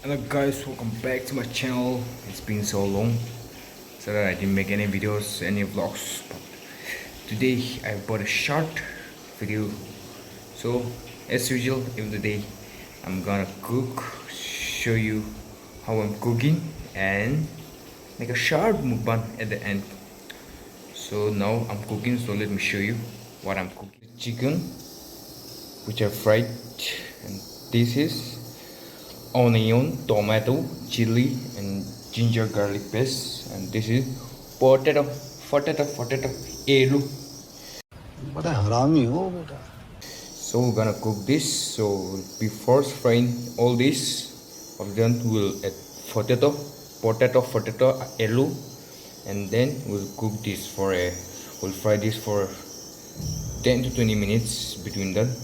Hello guys, welcome back to my channel. It's been so long so that I didn't make any videos, any vlogs, but today I bought a short video. So as usual, in the day I'm gonna cook, show you how I'm cooking and make a short mukbang at the end. So now I'm cooking, so let me show you what I'm cooking. Chicken which I fried, and this is onion, tomato, chili, and ginger garlic paste. And this is potato, aloo. बड़ा हरामी हो बेटा. So we're gonna cook this. So before frying all this, then we'll add potato, aloo, and then we'll cook this for a. We'll fry this for 10 to 20 minutes between them,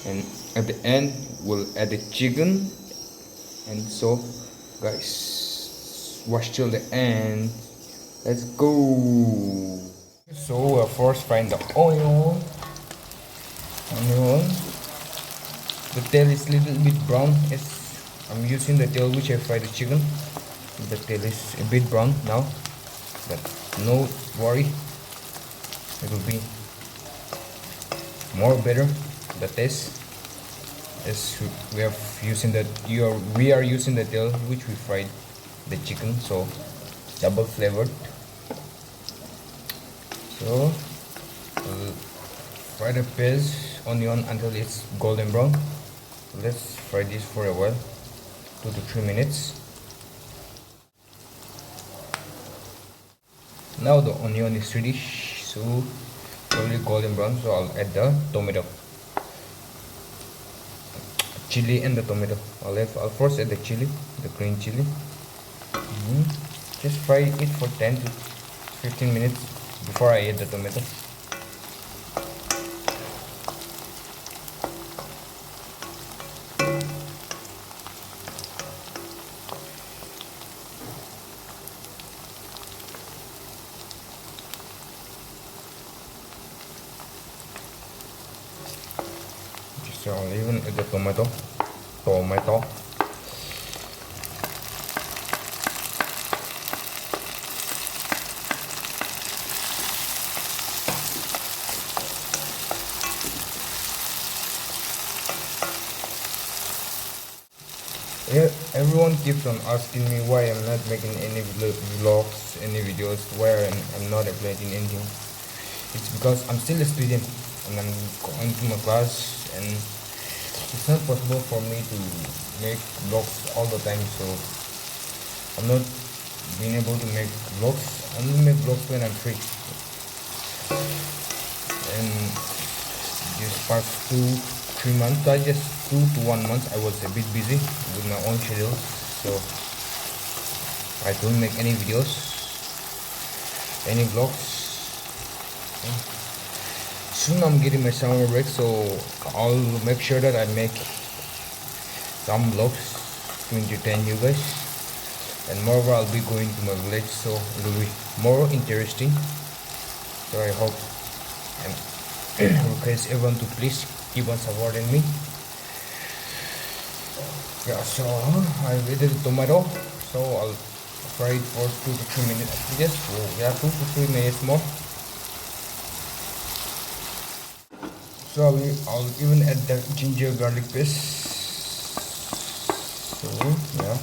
and at the end we'll add the chicken. And so guys, watch till the end. Let's go. So we're first frying the onion. The tail is a little bit brown. I'm using the tail which I fried the chicken. The tail is a bit brown now, but no worry, it will be more better the taste, as we are using the tail which we fried the chicken, so double flavored. So we'll fry the paste onion until it's golden brown. Let's fry this for a while, 2 to 3 minutes. Now the onion is ready, so probably golden brown, so I'll add the tomato, chili, and the tomato. I'll first add the chili, the green chili. Just fry it for 10 to 15 minutes before I add the tomato. So I'll even add the tomato. Everyone keeps on asking me why I'm not making any vlogs, any videos, why I'm not uploading anything. It's because I'm still a student and I'm going to my class, and it's not possible for me to make vlogs all the time. So I'm not being able to make vlogs. I only make vlogs when I'm free. And this past 2-3 months, 2 to 1 month, I was a bit busy with my own schedule, so I don't make any videos, any vlogs. Soon I'm getting my summer break, so I'll make sure that I make some vlogs to entertain you guys. And moreover, I'll be going to my village, so it will be more interesting. So I hope and request everyone to please keep on supporting me. Yeah, so I added the tomato, so I'll fry it for 2 to 3 minutes. Just 2 to 3 minutes more. So I'll even add the ginger garlic paste. So yeah.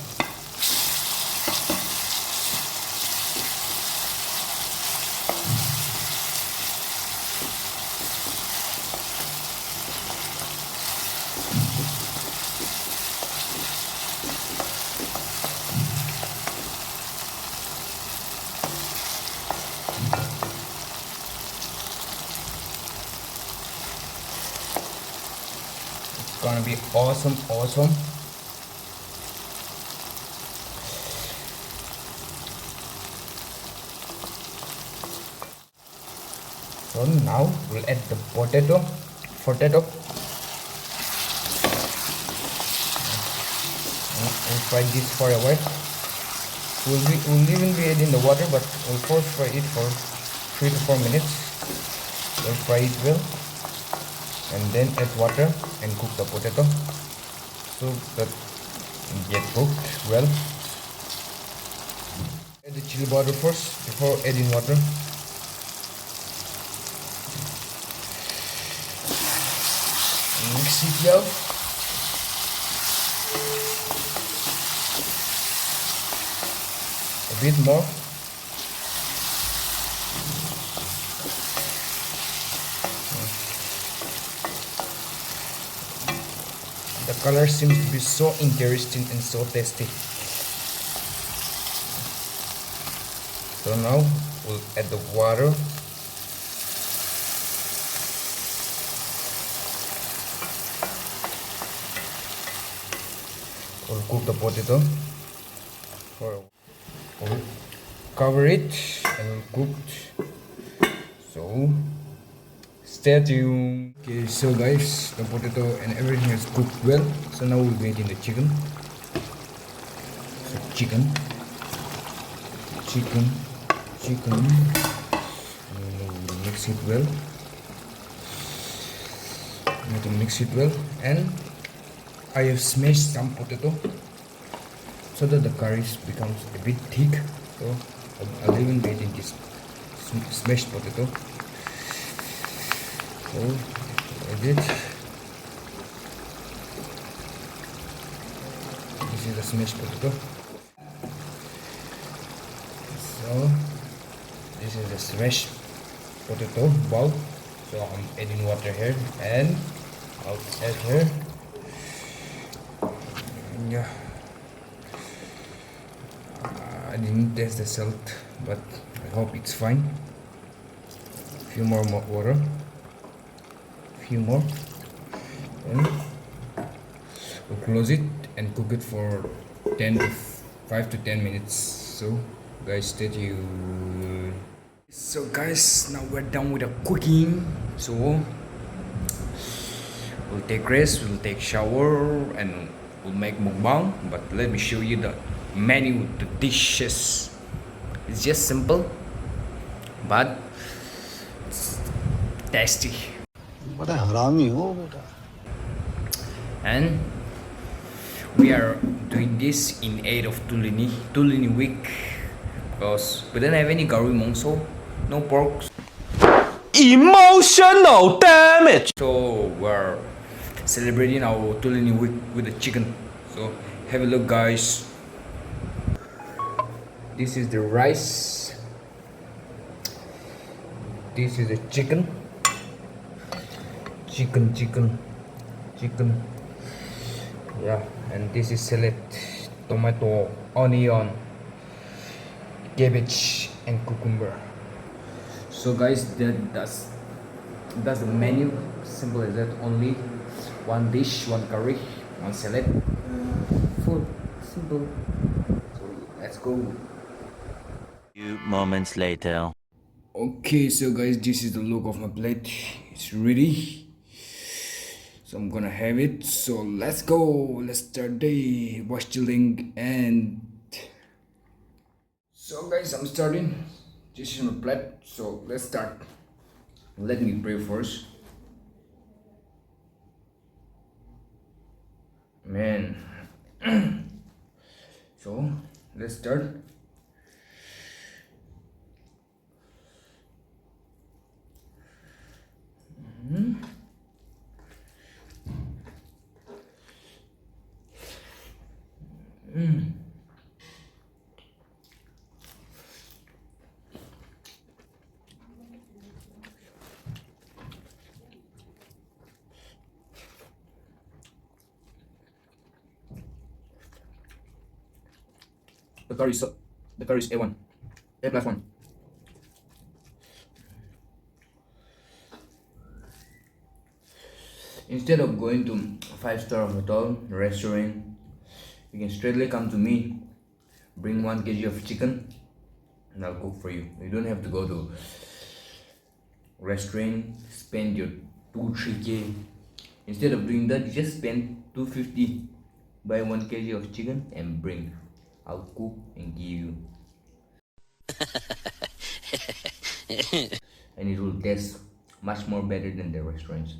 It's gonna be awesome. So now we'll add the potato. We'll fry this for a while. We'll even be adding the water, but we'll first fry it for 3 to 4 minutes. We'll fry it well, and then add water and cook the potato so that get cooked well. Add the chili powder first before adding water. Mix it well. A bit more. The color seems to be so interesting and so tasty. So now we'll add the water. We'll cook the potato. We'll cover it and we'll cook it. So stay tuned. Okay, so guys, the potato and everything is cooked well. So now we'll get in the chicken. So chicken. And we'll mix it well. You have to mix it well, and I have smashed some potato so that the curry becomes a bit thick. So I'll even get in this smashed potato. So I did. This is the smashed potato. So this is the smashed potato bowl. So I'm adding water here, and I'll add here. Yeah. I didn't taste the salt, but I hope it's fine. Few more water. Few more. And we'll close it and cook it for 5 to 10 minutes. So guys, stay tuned. So guys, now we're done with the cooking. So we'll take rest, we'll take shower, and we'll make mukbang. But let me show you the menu, the dishes. It's just simple, but it's tasty. बड़ा हरामी हो बेटा. And we are doing this in aid of Tulini week, because we don't have any gari mongso, no pork. Emotional damage. So we're celebrating our Tulini week with the chicken. So have a look, guys. This is the rice. This is the chicken. Chicken. Yeah, and this is salad, tomato, onion, cabbage, and cucumber. So guys, that's the menu. Simple as that. Only one dish, one curry, one salad. Food, simple. So let's go. Few moments later. Okay, so guys, this is the look of my plate. It's ready. So I'm gonna have it. So let's go. Let's start the watch the link. And so guys, I'm starting. This is my plate. So let's start. Let me pray first. Man. So let's start. The curry is A1, A+1. Instead of going to a 5-star hotel, restaurant, you can straightly come to me. Bring 1 kg of chicken, and I'll cook for you. You don't have to go to restaurant, spend your 2-3K. Instead of doing that, you just spend 250, buy 1 kg of chicken and bring. I'll cook and give you. And it will taste much more better than the restaurants.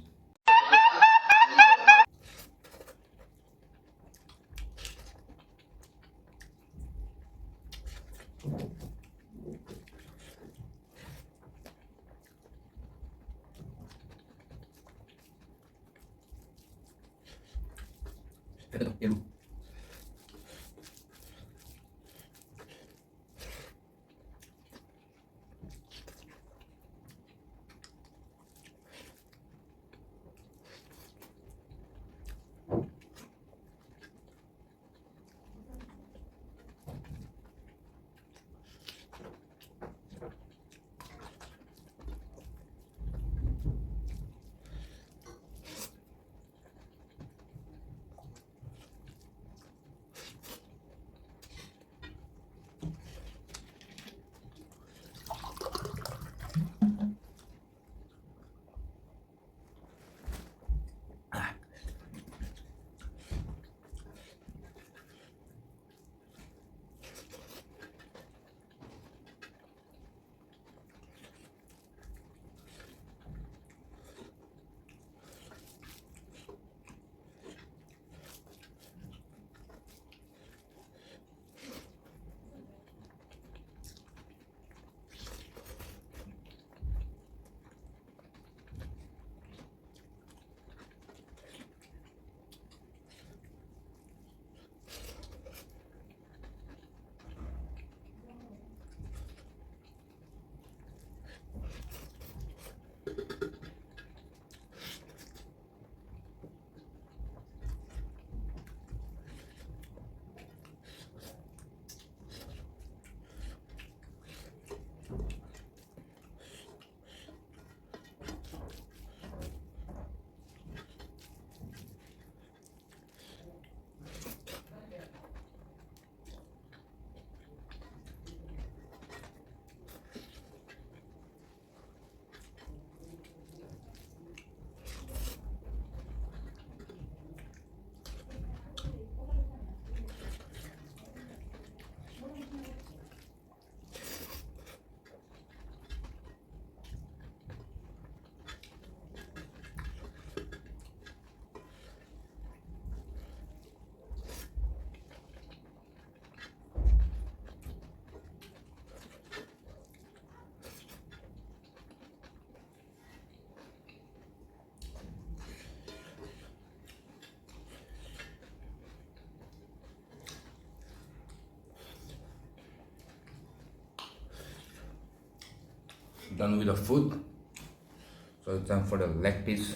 Done with the food, so it's time for the leg piece.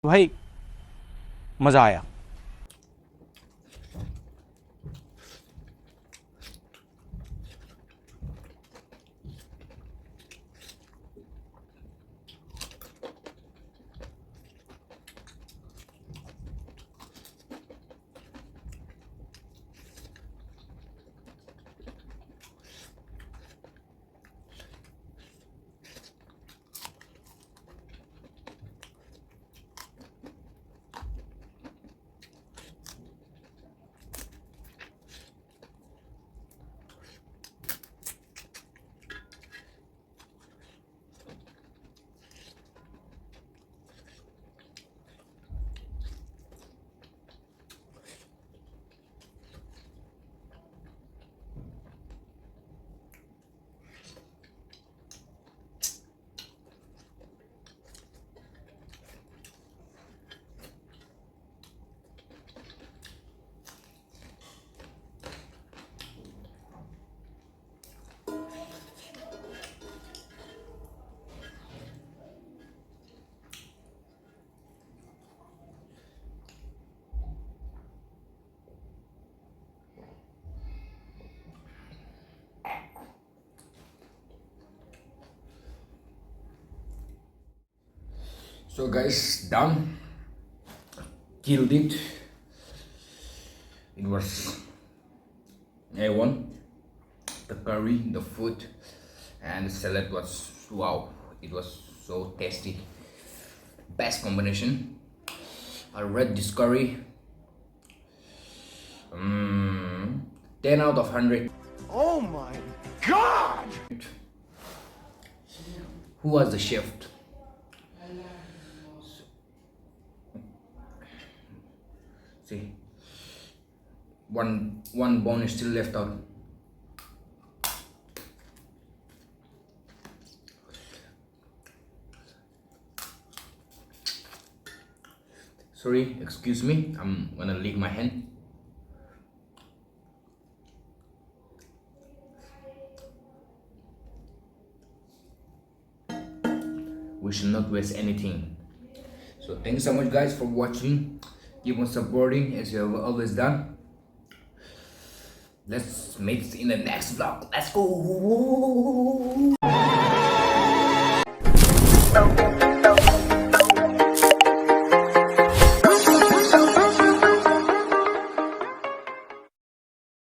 भाई मज़ा आया। So guys, done. Killed it. It was A1. The curry, the food, and the salad was wow. It was so tasty. Best combination. I rate this curry 10 out of 100. Oh my God! Who was the chef? See, one bone is still left out. Sorry, excuse me, I'm gonna lick my hand. We should not waste anything. So thanks so much guys for watching. Keep on supporting as you have always done. Let's meet in the next vlog. Let's go.